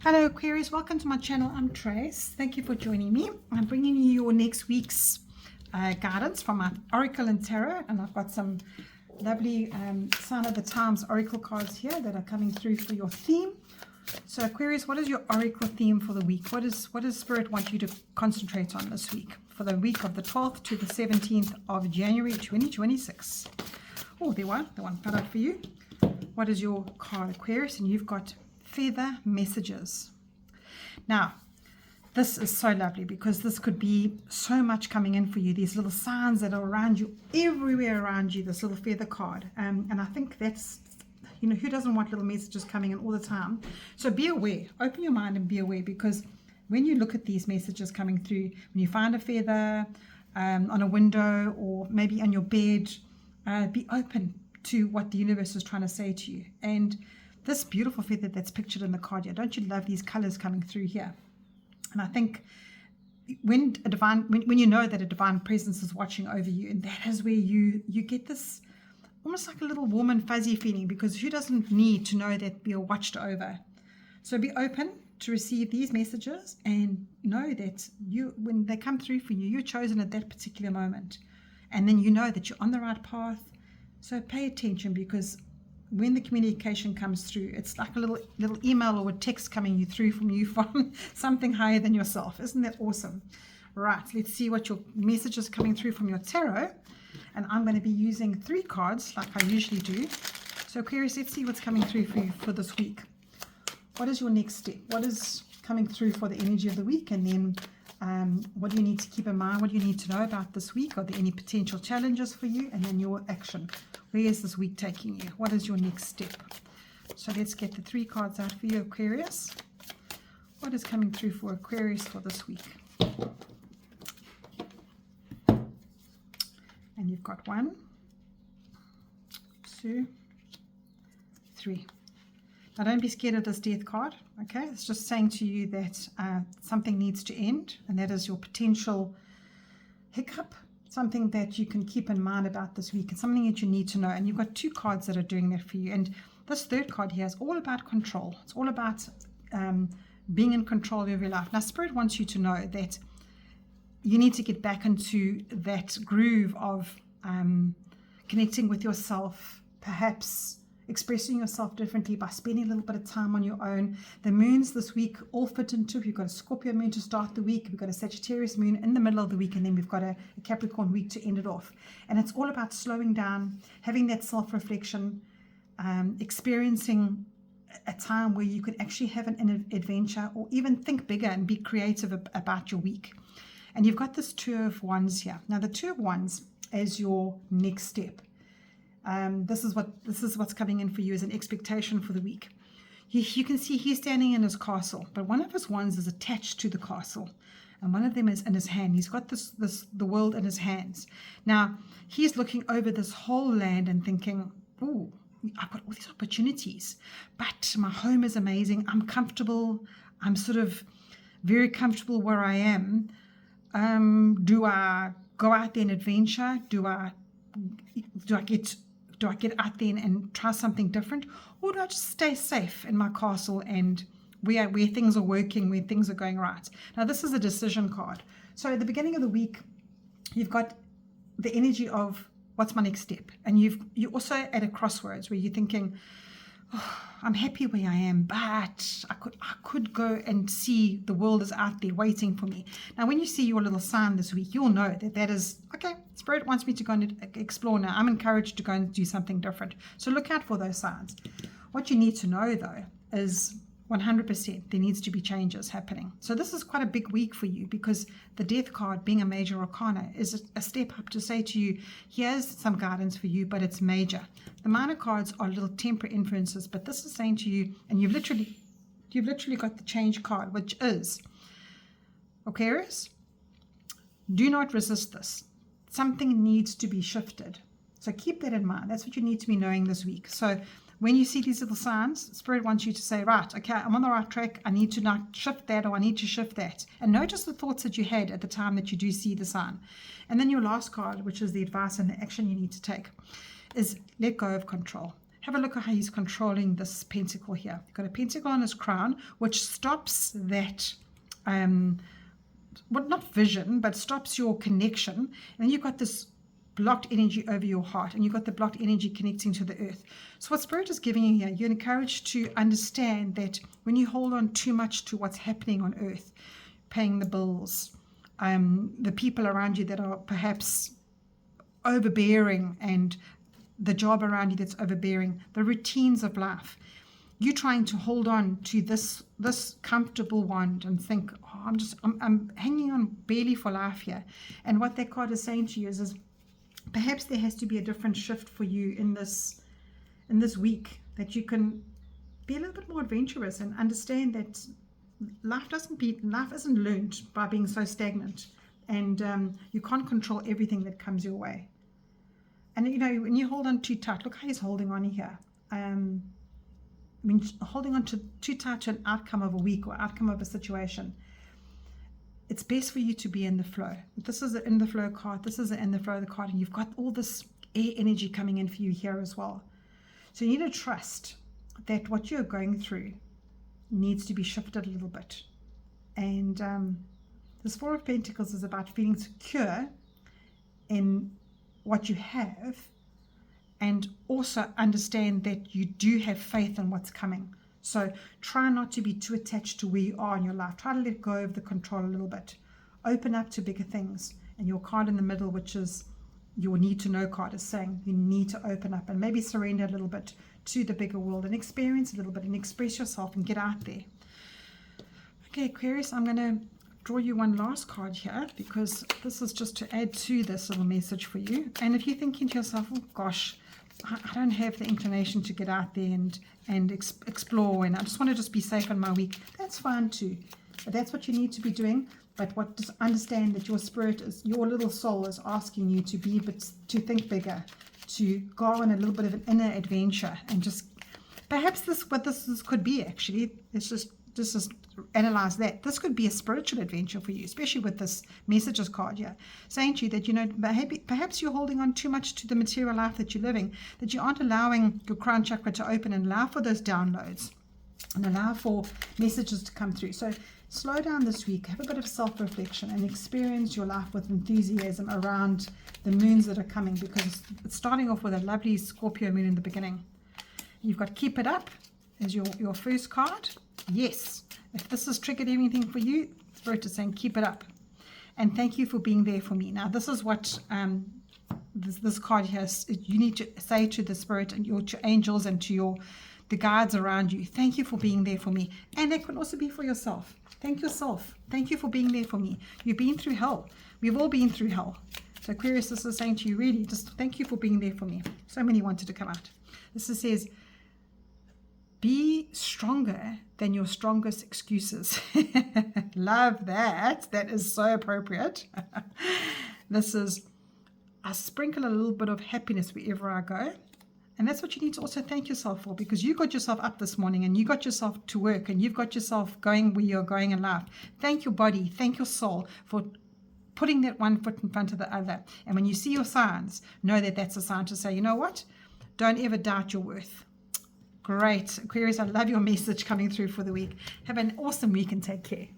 Hello Aquarius, welcome to my channel. I'm Trace. Thank you for joining me. I'm bringing you your next week's guidance from my Oracle and Tarot, and I've got some lovely Sign of the Times Oracle cards here that are coming through for your theme. So Aquarius, what is your Oracle theme for the week? What does Spirit want you to concentrate on this week for the week of the 12th to the 17th of January 2026? Oh, the one cut out for you. What is your card, Aquarius? And you've got feather messages. Now, this is so lovely because this could be so much coming in for you. These little signs that are around you, everywhere around you, this little feather card. And I think that's, you know, who doesn't want little messages coming in all the time? So be aware, open your mind and be aware, because when you look at these messages coming through, when you find a feather on a window or maybe on your bed, be open to what the universe is trying to say to you. And this beautiful feather that's pictured in the card here, don't you love these colors coming through here? And I think when you know that a divine presence is watching over you, and that is where you get this almost like a little warm and fuzzy feeling, because who doesn't need to know that we are watched over? So be open to receive these messages and know that when they come through for you, you're chosen at that particular moment. And then you know that you're on the right path. So pay attention, because when the communication comes through, it's like a little email or a text coming through from something higher than yourself. Isn't that awesome? Right, let's see what your message is coming through from your tarot. And I'm going to be using 3 cards like I usually do. So Aquarius, let's see what's coming through for you for this week. What is your next step? What is coming through for the energy of the week? And then what do you need to keep in mind? What do you need to know about this week? Are there any potential challenges for you? And then your action. Where is this week taking you? What is your next step? So let's get the 3 cards out for you, Aquarius. What is coming through for Aquarius for this week? And you've got 1, 2, 3. Now don't be scared of this death card, okay? It's just saying to you that something needs to end, and that is your potential hiccup, something that you can keep in mind about this week, and something that you need to know. And you've got 2 cards that are doing that for you. And this 3rd card here is all about control. It's all about being in control of your life. Now Spirit wants you to know that you need to get back into that groove of connecting with yourself, perhaps expressing yourself differently by spending a little bit of time on your own. The moons this week all fit into. You've got a Scorpio moon to start the week, we've got a Sagittarius moon in the middle of the week, and then we've got a Capricorn week to end it off. And it's all about slowing down, having that self-reflection, experiencing a time where you could actually have an adventure, or even think bigger and be creative about your week. And you've got this 2 of Wands here. Now the 2 of Wands as your next step. This is what's coming in for you as an expectation for the week. You can see he's standing in his castle, but one of his wands is attached to the castle, and one of them is in his hand. He's got the world in his hands. Now he's looking over this whole land and thinking, "Oh, I've got all these opportunities, but my home is amazing. I'm comfortable. I'm sort of very comfortable where I am. Do I go out there and adventure? Do I get out there and try something different, or do I just stay safe in my castle and where things are working, where things are going right?" Now this is a decision card. So at the beginning of the week, you've got the energy of what's my next step, and you're also at a crossroads where you're thinking, "Oh, I'm happy where I am, but I could go and see the world is out there waiting for me." Now when you see your little sign this week, you'll know that is, okay, Spirit wants me to go and explore now. I'm encouraged to go and do something different. So look out for those signs. What you need to know though is 100% there needs to be changes happening. So this is quite a big week for you, because the death card, being a major arcana, is a step up to say to you, here's some guidance for you, but it's major. The minor cards are little temporary influences, but this is saying to you, and you've literally got the change card, which is, Aquarius, do not resist this. Something needs to be shifted. So keep that in mind. That's what you need to be knowing this week. So when you see these little signs, Spirit wants you to say, right, okay, I'm on the right track. I need to not shift that, or I need to shift that. And notice the thoughts that you had at the time that you do see the sign. And then your last card, which is the advice and the action you need to take, is let go of control. have a look at how he's controlling this pentacle here. You've got a pentacle on his crown, which stops that, well, not vision, but stops your connection. And you've got this blocked energy over your heart, and you've got the blocked energy connecting to the earth. So what Spirit is giving you here, you're encouraged to understand that when you hold on too much to what's happening on earth, paying the bills, the people around you that are perhaps overbearing, and the job around you that's overbearing, the routines of life, you're trying to hold on to this comfortable wand and think, oh, I'm hanging on barely for life here. And what that card is saying to you is perhaps there has to be a different shift for you in this week, that you can be a little bit more adventurous and understand that life isn't learned by being so stagnant, and you can't control everything that comes your way. And when you hold on too tight, look how he's holding on here. Holding on too tight to an outcome of a week or outcome of a situation. It's best for you to be in the flow. This is an in the flow card. This is an in the flow of the card, and you've got all this air energy coming in for you here as well. So you need to trust that what you're going through needs to be shifted a little bit. And this Four of Pentacles is about feeling secure in what you have, and also understand that you do have faith in what's coming. So try not to be too attached to where you are in your life. Try to let go of the control a little bit. Open up to bigger things. And your card in the middle, which is your need to know card, is saying you need to open up and maybe surrender a little bit to the bigger world and experience a little bit and express yourself and get out there. Okay, Aquarius, I'm going to draw you one last card here, because this is just to add to this little message for you. And if you're thinking to yourself, oh gosh, I don't have the inclination to get out there and explore, and I just want to be safe in my week, that's fine too. But that's what you need to be doing. But just understand that your spirit your little soul is asking you to think bigger, to go on a little bit of an inner adventure, and just perhaps what this could be actually. It's just analyze that. This could be a spiritual adventure for you, especially with this messages card here, saying to you that, perhaps you're holding on too much to the material life that you're living, that you aren't allowing your crown chakra to open and allow for those downloads and allow for messages to come through. So slow down this week, have a bit of self-reflection, and experience your life with enthusiasm around the moons that are coming, because it's starting off with a lovely Scorpio moon in the beginning. You've got Keep It Up as your first card. Yes, if this has triggered anything for you, Spirit is saying keep it up. And thank you for being there for me. Now, this is what this card here, you need to say to the Spirit and your angels and to the guides around you, thank you for being there for me. And that can also be for yourself. Thank yourself. Thank you for being there for me. You've been through hell. We've all been through hell. So Aquarius, this is saying to you, really, just thank you for being there for me. So many wanted to come out. This says, be stronger than your strongest excuses. Love that. That is so appropriate. This is, I sprinkle a little bit of happiness wherever I go. And that's what you need to also thank yourself for, because you got yourself up this morning and you got yourself to work and you've got yourself going where you're going in life. Thank your body, thank your soul for putting that one foot in front of the other. And when you see your signs, know that that's a sign to say, you know what? Don't ever doubt your worth. Great. Aquarius, I love your message coming through for the week. Have an awesome week and take care.